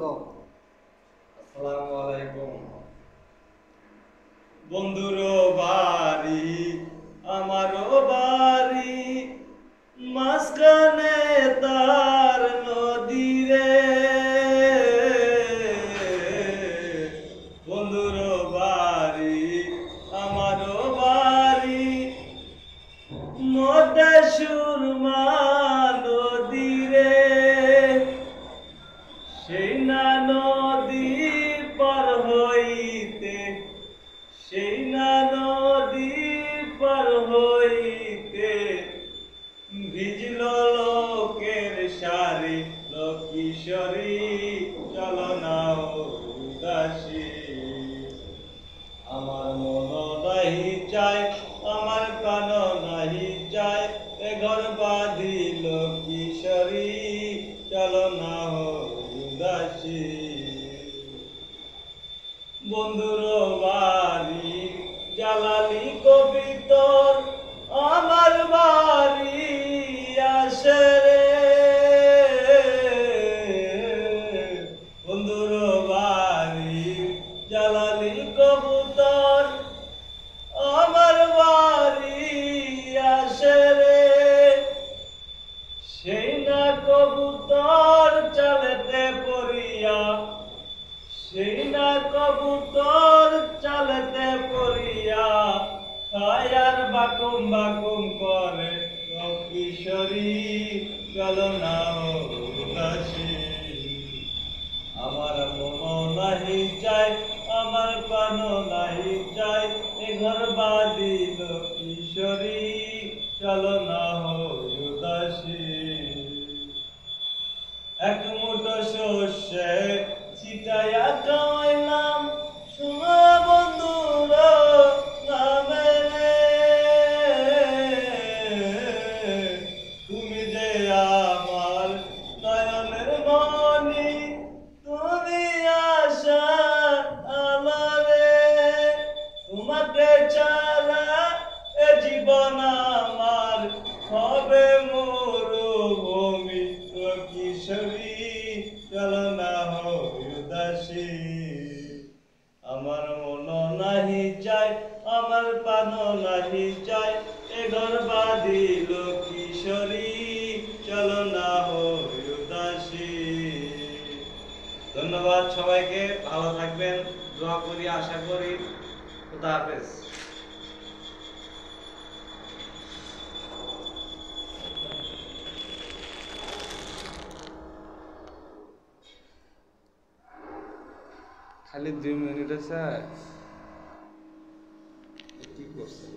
আসসালামু আলাইকুম। বন্ধুর বাড়ি আমারও বাড়ি, মাঝখানে তার নদী রে। বন্ধুর বাড়ি আমারও বাড়ি, মধ্যে সুরমা নদী রে। সেই না নদী পার হইতে, সেই না নদী পার হইতে, ভিজল লোকের শাড়ি। লক্ষ্মীশ্বরী চলো না উদাসী, আমার মন নাহি চাই, আমার প্রাণ নাহি চাই, এ ঘর বাঁধিল কিশোরী চলো না উদাসী। বন্ধুর বাড়ি জালালি কবিতর, আমার বাড়ি আসে রে। বন্ধুর বাড়ি জালালি কবুতর, আমার বাড়ি আসে রে। সেই না কবুতর চালেতে পড়িয়া, সেই না কবুতর চালেতে পড়িয়া, খায়ার বাকুম বাকুম করে। কিশোরী চলো না উদাসী, আমার মন নাহি চাই, আমার প্রাণ নাহি চাই, এ ঘর বাঁধিল কিশোরী চলো না উদাসী। এক মুঠো শস্যে ছিটাইয়া খাওয়াইলাম, শোনো বন্ধুরা নামে রে। তুমি যে আমার নয়নের মণি, তুমি আশা আমারে। তোমাকে ছাড়া এ জীবন আমার হবে মরুভূমি। কিশোরী চলো না উদাসী, আমার মন নাহি চাই, আমার প্রাণ নাহি চাই, এ ঘর বাঁধিল কিশোরী চলো না উদাসী। ধন্যবাদ সবাইকে, ভালো থাকবেন, দোয়া করি, আশা করি। খুদা হাফেজ। খালি 2 মিনিট আছে, কি করছে?